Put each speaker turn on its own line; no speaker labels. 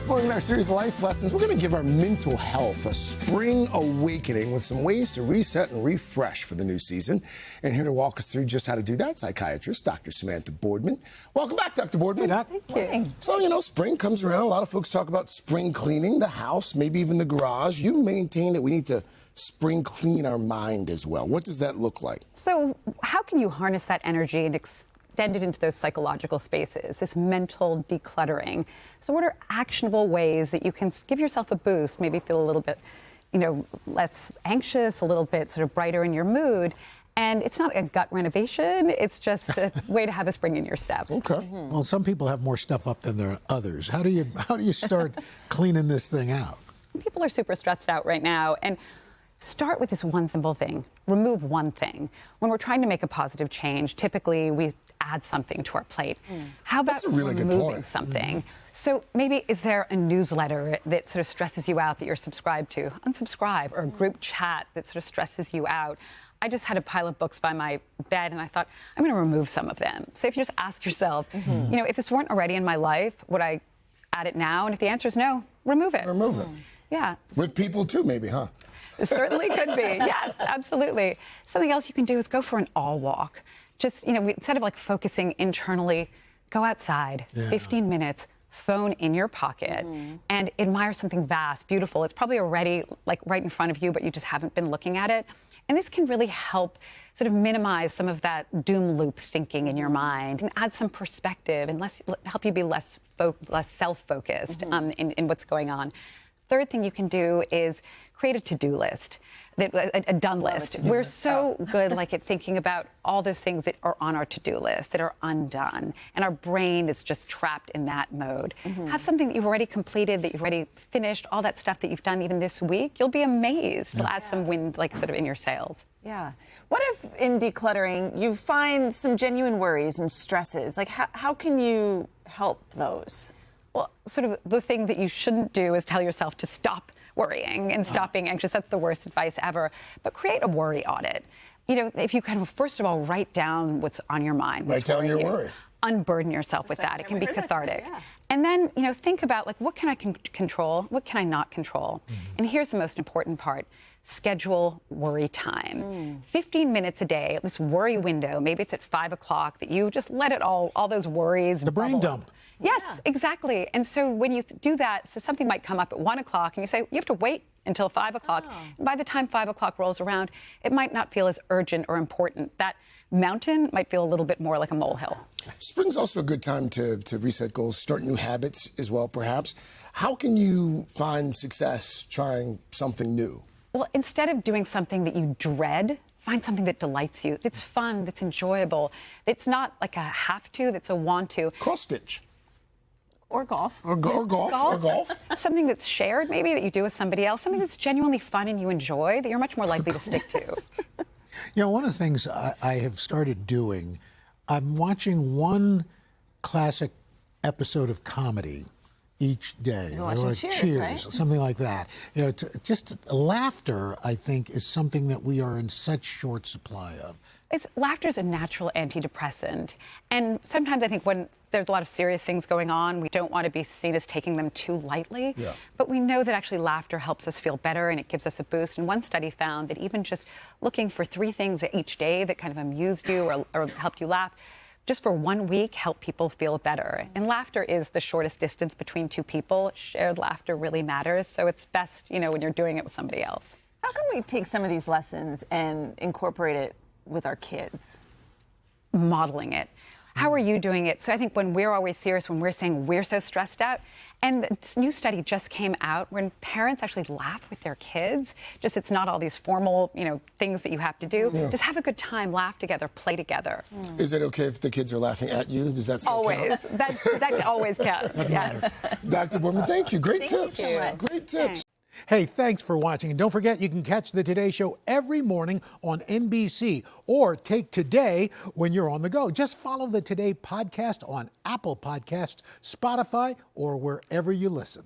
This morning in our series of life lessons, we're going to give our mental health a spring awakening with some ways to reset and refresh for the new season. And here to walk us through just how to do that, psychiatrist Dr. Samantha Boardman. Welcome back, Dr. Boardman.
Thank you.
So, you know, spring comes around. A lot of folks talk about spring cleaning the house, maybe even the garage. You maintain that we need to spring clean our mind as well. What does that look like?
So how can you harness that energy and extend it into those psychological spaces, this mental decluttering? So what are actionable ways that you can give yourself a boost, maybe feel a little bit, less anxious, a little bit sort of brighter in your mood? And it's not a gut renovation, it's just a way to have a spring in your step.
Okay.
Mm-hmm. Well, some people have more stuff up than there are others. How do you start cleaning this thing out?
People are super stressed out right now, and start with this one simple thing. Remove one thing. When we're trying to make a positive change, typically we add something to our plate. How about
That's a really good
removing
point.
something? So maybe is there a newsletter that sort of stresses you out that you're subscribed to? Unsubscribe. Or a group chat that sort of stresses you out. I just had a pile of books by my bed, and I thought, I'm going to remove some of them. So if you just ask yourself, if this weren't already in my life, would I add it now? And if the answer is no, remove it.
Remove it.
Yeah.
With people too, maybe, huh?
It certainly could be. Yes, absolutely. Something else you can do is go for an all walk. Just, instead of like focusing internally, go outside, 15 minutes, phone in your pocket, and admire something vast, beautiful. It's probably already like right in front of you, but you just haven't been looking at it. And this can really help sort of minimize some of that doom loop thinking in your mind and add some perspective and help you be less self-focused in what's going on. Third thing you can do is create a to-do list, a done list. We're so good at thinking about all those things that are on our to-do list that are undone, and our brain is just trapped in that mode. Have something that you've already completed, that you've already finished, all that stuff that you've done even this week. You'll be amazed. It'll add some wind sort of in your sails.
Yeah. What if in decluttering you find some genuine worries and stresses? Like how can you help those?
Well, sort of the thing that you shouldn't do is tell yourself to stop worrying and stop being anxious. That's the worst advice ever. But create a worry audit. If you kind of, first of all, write down what's on your mind.
Write down your worry.
Unburden yourself with that. It can be cathartic. And then, think about, what can I control? What can I not control? And here's the most important part. Schedule worry time. 15 minutes a day, this worry window, maybe it's at 5 o'clock, that you just let it all those worries.
The brain dump.
Yes, exactly. And so when you do that, so something might come up at 1 o'clock and you say, you have to wait until 5 o'clock. And by the time 5 o'clock rolls around, it might not feel as urgent or important. That mountain might feel a little bit more like a molehill.
Spring's also a good time to reset goals, start new habits as well, perhaps. How can you find success trying something new?
Well, instead of doing something that you dread, find something that delights you, that's fun, that's enjoyable. It's not like a have to, that's a want to.
Cross stitch.
Or golf.
Or golf.
Something that's shared, maybe, that you do with somebody else. Something that's genuinely fun and you enjoy, that you're much more likely to stick to.
One of the things I have started doing, I'm watching one classic episode of comedy each day.
Or
Cheers,
right?
Something like that. Just laughter, I think, is something that we are in such short supply of.
Laughter is a natural antidepressant. And sometimes I think when there's a lot of serious things going on, we don't want to be seen as taking them too lightly.
Yeah.
But we know that actually laughter helps us feel better and it gives us a boost. And one study found that even just looking for 3 things each day that kind of amused you or helped you laugh, just for 1 week, help people feel better. And laughter is the shortest distance between 2 people. Shared laughter really matters. So it's best, when you're doing it with somebody else.
How can we take some of these lessons and incorporate it with our kids?
Modeling it. How are you doing it? So I think when we're always serious, when we're saying we're so stressed out, and this new study just came out when parents actually laugh with their kids, it's not all these formal, things that you have to do. Just have a good time, laugh together, play together.
Is it okay if the kids are laughing at you? Does that still
always
count?
that always counts. Yes.
Dr. Boardman, thank you. Great tips.
You so much.
Great tips.
Hey, thanks for watching. And don't forget, you can catch the Today Show every morning on NBC or take Today when you're on the go. Just follow the Today podcast on Apple Podcasts, Spotify, or wherever you listen.